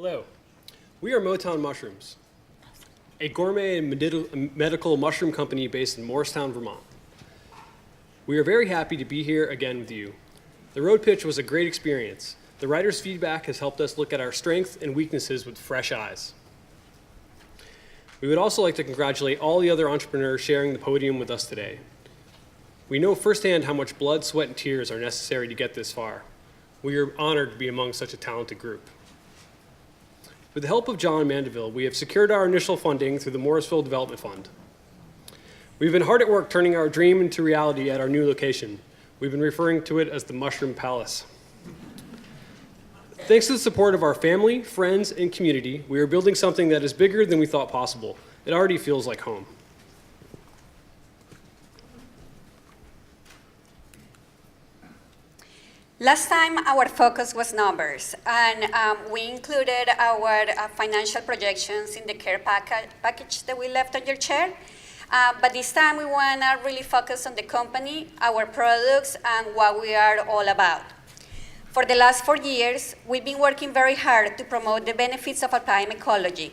Hello, we are MoTown Mushrooms, a gourmet and medical mushroom company based in Morristown, Vermont. We are very happy to be here again with you. The road pitch was a great experience. The writers' feedback has helped us look at our strengths and weaknesses with fresh eyes. We would also like to congratulate all the other entrepreneurs sharing the podium with us today. We know firsthand how much blood, sweat, and tears are necessary to get this far. We are honored to be among such a talented group. With the help of John Mandeville, we have secured our initial funding through the Morrisville Development Fund. We've been hard at work turning our dream into reality at our new location. We've been referring to it as the Mushroom Palace. Thanks to the support of our family, friends, and community, we are building something that is bigger than we thought possible. It already feels like home. Last time, our focus was numbers, and we included our financial projections in the care package that we left on your chair. But this time, we want to really focus on the company, our products, and what we are all about. For the last 4 years, we've been working very hard to promote the benefits of alpine ecology,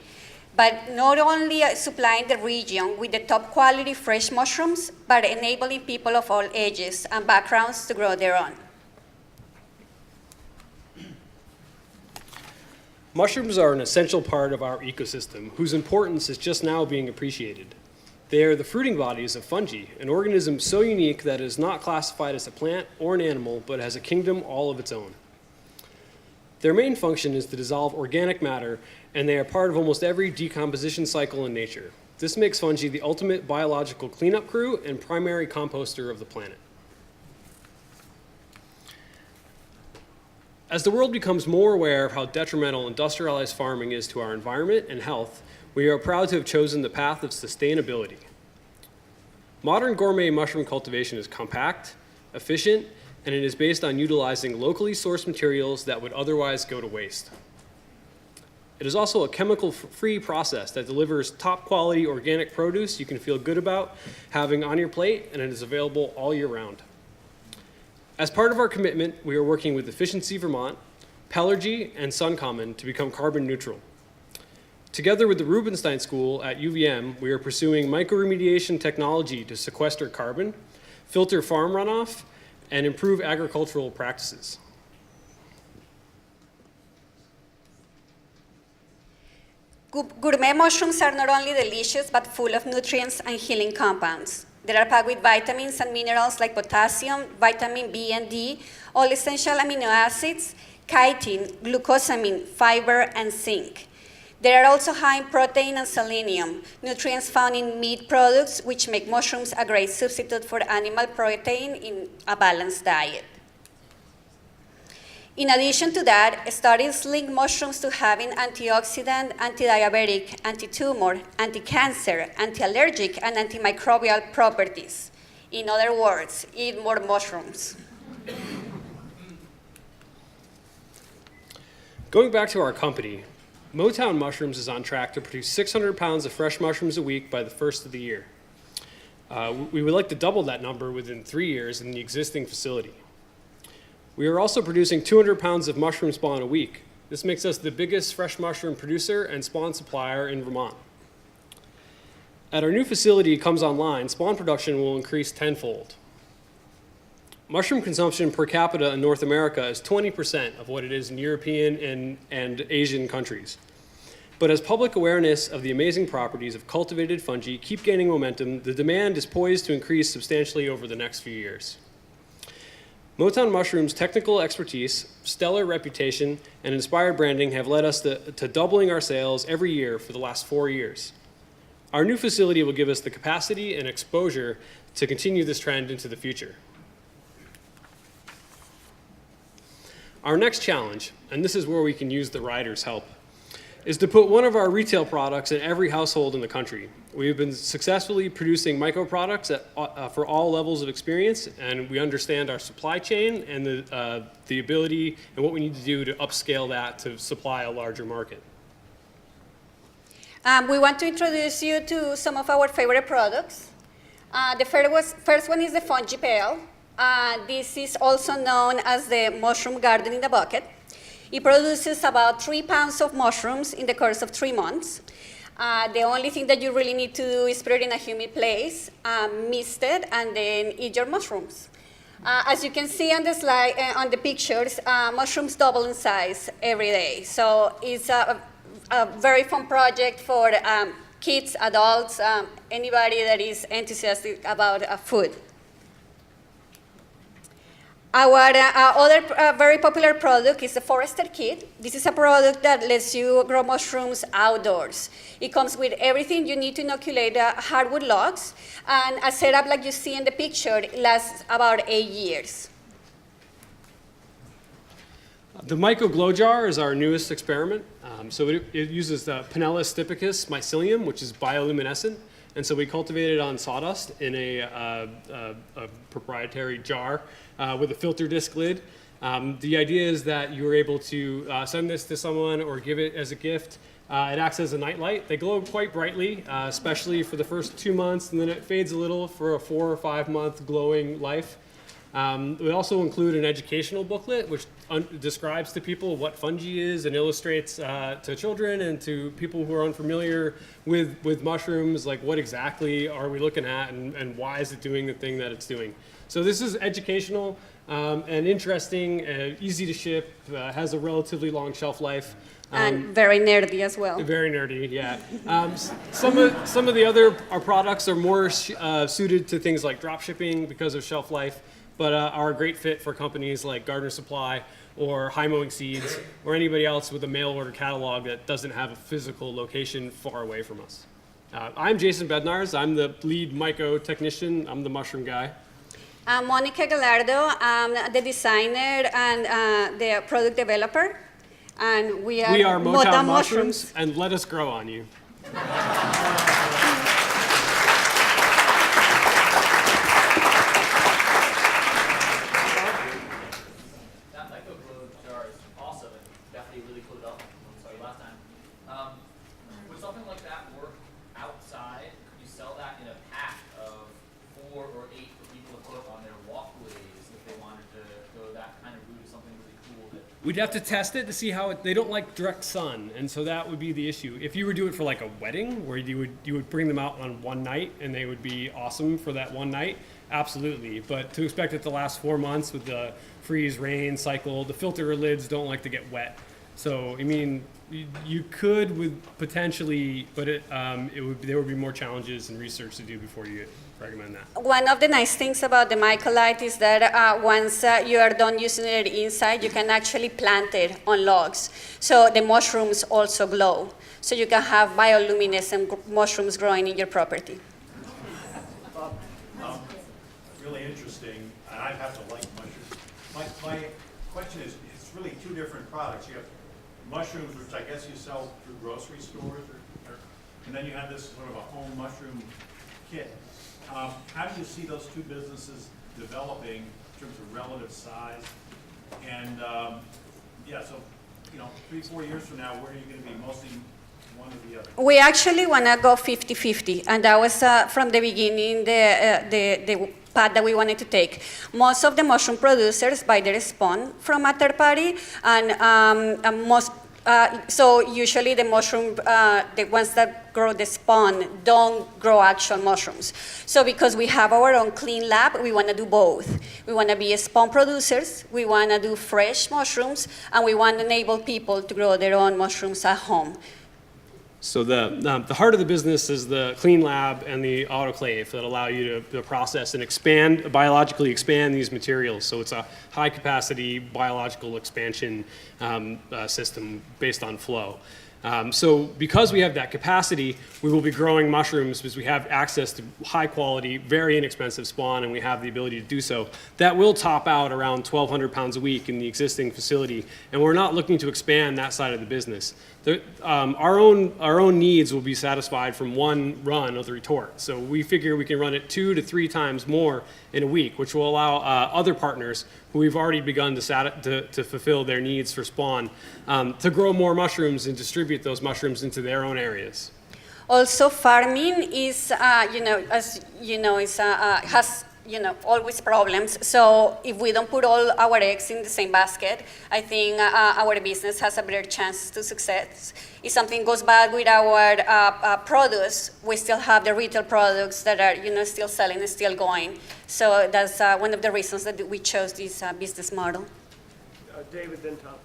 but not only supplying the region with the top quality fresh mushrooms, but enabling people of all ages and backgrounds to grow their own. Mushrooms are an essential part of our ecosystem, whose importance is just now being appreciated. They are the fruiting bodies of fungi, an organism so unique that it is not classified as a plant or an animal, but has a kingdom all of its own. Their main function is to dissolve organic matter, and they are part of almost every decomposition cycle in nature. This makes fungi the ultimate biological cleanup crew and primary composter of the planet. As the world becomes more aware of how detrimental industrialized farming is to our environment and health, we are proud to have chosen the path of sustainability. Modern gourmet mushroom cultivation is compact, efficient, and it is based on utilizing locally sourced materials that would otherwise go to waste. It is also a chemical-free process that delivers top-quality organic produce you can feel good about having on your plate, and it is available all year round. As part of our commitment, we are working with Efficiency Vermont, Pellergy, and Suncommon to become carbon neutral. Together with the Rubenstein School at UVM, we are pursuing microremediation technology to sequester carbon, filter farm runoff, and improve agricultural practices. Gourmet mushrooms are not only delicious, but full of nutrients and healing compounds. They are packed with vitamins and minerals like potassium, vitamin B and D, all essential amino acids, chitin, glucosamine, fiber, and zinc. They are also high in protein and selenium, nutrients found in meat products, which make mushrooms a great substitute for animal protein in a balanced diet. In addition to that, studies link mushrooms to having antioxidant, anti-diabetic, anti-tumor, anti-cancer, anti-allergic, and antimicrobial properties. In other words, eat more mushrooms. Going back to our company, MoTown Mushrooms is on track to produce 600 pounds of fresh mushrooms a week by the first of the year. We would like to double that number within 3 years in the existing facility. We are also producing 200 pounds of mushroom spawn a week. This makes us the biggest fresh mushroom producer and spawn supplier in Vermont. As our new facility comes online, spawn production will increase tenfold. Mushroom consumption per capita in North America is 20% of what it is in European and Asian countries. But as public awareness of the amazing properties of cultivated fungi keep gaining momentum, the demand is poised to increase substantially over the next few years. MoTown Mushrooms' technical expertise, stellar reputation, and inspired branding have led us to doubling our sales every year for the last 4 years. Our new facility will give us the capacity and exposure to continue this trend into the future. Our next challenge, and this is where we can use the riders' help, is to put one of our retail products in every household in the country. We've been successfully producing micro products for all levels of experience, and we understand our supply chain and the ability and what we need to do to upscale that to supply a larger market. We want to introduce you to some of our favorite products. The first one is the Fungi Pail. This is also known as the mushroom garden in the bucket. It produces about 3 pounds of mushrooms in the course of 3 months. The only thing that you really need to do is put it in a humid place, mist it, and then eat your mushrooms. As you can see on the slide, on the pictures, mushrooms double in size every day. So it's a very fun project for kids, adults, anybody that is enthusiastic about food. Our other very popular product is the Forester Kit. This is a product that lets you grow mushrooms outdoors. It comes with everything you need to inoculate hardwood logs, and a setup like you see in the picture lasts about 8 years. The Myco Glow Jar is our newest experiment. So it uses the Finalist stipicus mycelium, which is bioluminescent. And so we cultivate it on sawdust in a proprietary jar with a filter disc lid. The idea is that you're able to send this to someone or give it as a gift. It acts as a nightlight. They glow quite brightly, especially for the first 2 months, and then it fades a little for a 4 or 5 month glowing life. We also include an educational booklet which describes to people what fungi is and illustrates to children and to people who are unfamiliar with mushrooms, like what exactly are we looking at and why is it doing the thing that it's doing. So this is educational and interesting, easy to ship, has a relatively long shelf life. And very nerdy as well. Very nerdy, yeah. Some of the other our products are more suited to things like drop shipping because of shelf life, but are a great fit for companies like Gardener Supply or High Mowing Seeds or anybody else with a mail order catalog that doesn't have a physical location far away from us. I'm Jason Bednars. I'm the lead Myco technician. I'm the mushroom guy. I'm Monica Gallardo. I'm the designer and the product developer. And we are MoTown Mushrooms, and let us grow on you. We'd have to test it to see how they don't like direct sun, and so that would be the issue. If you were doing it for like a wedding, where you would bring them out on one night and they would be awesome for that one night, absolutely. But to expect it to last 4 months with the freeze rain cycle, the filter lids don't like to get wet. So I mean, you could with potentially, but there would be more challenges and research to do before you recommend that. One of the nice things about the Mycolite is that once you are done using it inside, you can actually plant it on logs. So the mushrooms also glow. So you can have bioluminescent mushrooms growing in your property. Really interesting, and I have to like mushrooms. My question is, it's really 2 different products. You have mushrooms, which I guess you sell through grocery stores, and then you have this sort of a home mushroom kit. How do you see those 2 businesses developing in terms of relative size? And yeah, so 3-4 years from now, where are you going to be? Mostly one or the other? We actually want to go 50-50, and that was from the beginning the path that we wanted to take. Most of the mushroom producers buy their spawn from a third party, and so usually the mushroom, the ones that grow the spawn don't grow actual mushrooms. So because we have our own clean lab, we want to do both. We want to be spawn producers, we want to do fresh mushrooms, and we want to enable people to grow their own mushrooms at home. So the heart of the business is the clean lab and the autoclave that allow you to process and biologically expand these materials. So it's a high capacity biological expansion system based on flow. So because we have that capacity, we will be growing mushrooms because we have access to high quality, very inexpensive spawn, and we have the ability to do so. That will top out around 1,200 pounds a week in the existing facility, and we're not looking to expand that side of the business. Our own needs will be satisfied from one run of the retort. So we figure we can run it 2 to 3 times more in a week, which will allow other partners who we've already begun to fulfill their needs for spawn to grow more mushrooms and distribute those mushrooms into their own areas. Also, farming is, as you know, has always problems. So if we don't put all our eggs in the same basket, I think our business has a better chance to success. If something goes bad with our produce, we still have the retail products that are, still selling and still going. So that's one of the reasons that we chose this business model. David, then Tom.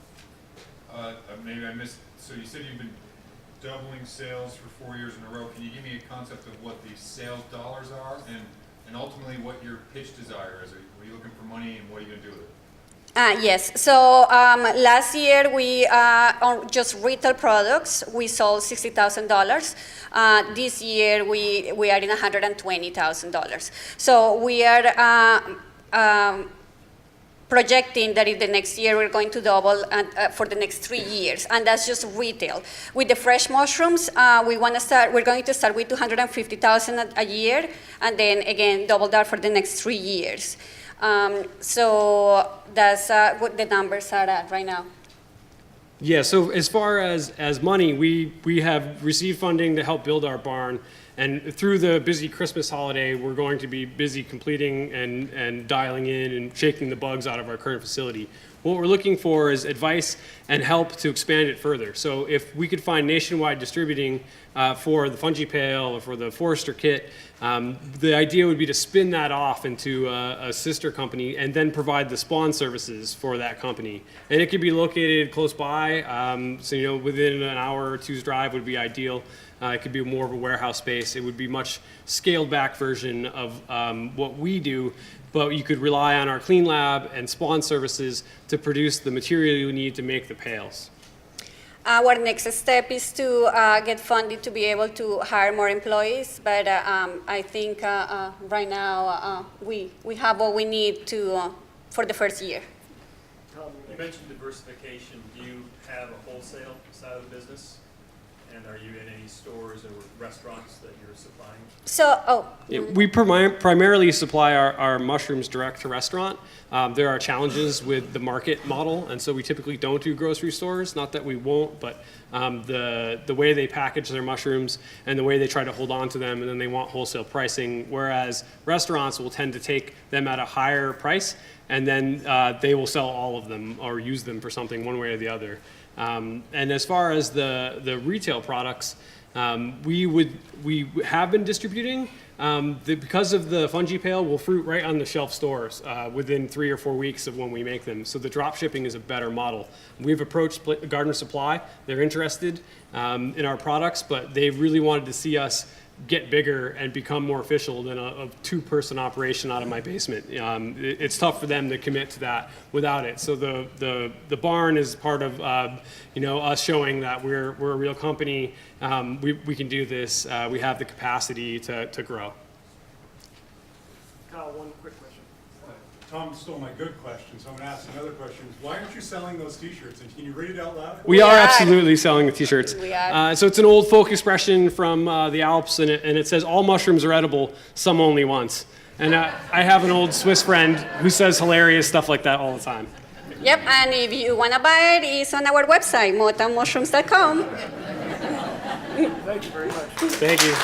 Maybe I missed, so you said you've been doubling sales for 4 years in a row. Can you give me a concept of what the sales dollars are and ultimately what your pitch desire is? Are you looking for money and what are you going to do with it? Yes. So last year, we on just retail products, we sold $60,000. This year, we are in $120,000. So we are projecting that in the next year we're going to double for the next 3 years, and that's just retail. With the fresh mushrooms, we're going to start with $250,000 a year, and then again double that for the next 3 years. So that's what the numbers are at right now. Yeah, so as far as money, we have received funding to help build our barn. And through the busy Christmas holiday, we're going to be busy completing and dialing in and shaking the bugs out of our current facility. What we're looking for is advice and help to expand it further. So if we could find nationwide distributing for the Fungi Pail or for the Forester Kit, the idea would be to spin that off into a sister company and then provide the spawn services for that company. And it could be located close by, so within an hour or two's drive would be ideal. It could be more of a warehouse space. It would be much scaled back version of what we do, but you could rely on our clean lab and spawn services to produce the material you need to make the pails. Our next step is to get funding to be able to hire more employees, but I think right now we have what we need for the first year. You mentioned diversification. Do you have a wholesale side of the business? And are you in any stores or restaurants that you're supplying? So, We primarily supply our mushrooms direct to restaurant. There are challenges with the market model, and so we typically don't do grocery stores. Not that we won't, but the way they package their mushrooms and the way they try to hold on to them, and then they want wholesale pricing, whereas restaurants will tend to take them at a higher price, and then they will sell all of them or use them for something one way or the other. And as far as the retail products, we have been distributing. Because of the Fungi Pail, we'll fruit right on the shelf stores within 3 or 4 weeks of when we make them. So the drop shipping is a better model. We've approached Garden Supply. They're interested in our products, but they really wanted to see us get bigger and become more official than a two-person operation out of my basement. It's tough for them to commit to that without it. So the barn is part of us showing that we're a real company. We can do this. We have the capacity to grow. Kyle, one quick question. Tom stole my good question, so I'm going to ask another question. Why aren't you selling those T-shirts? And can you read it out loud? We are absolutely selling the T-shirts. We are. So it's an old folk expression from the Alps, and it says, "All mushrooms are edible, some only once." And I have an old Swiss friend who says hilarious stuff like that all the time. Yep, and if you want to buy it, it's on our website, motownmushrooms.com. Thank you very much. Thank you.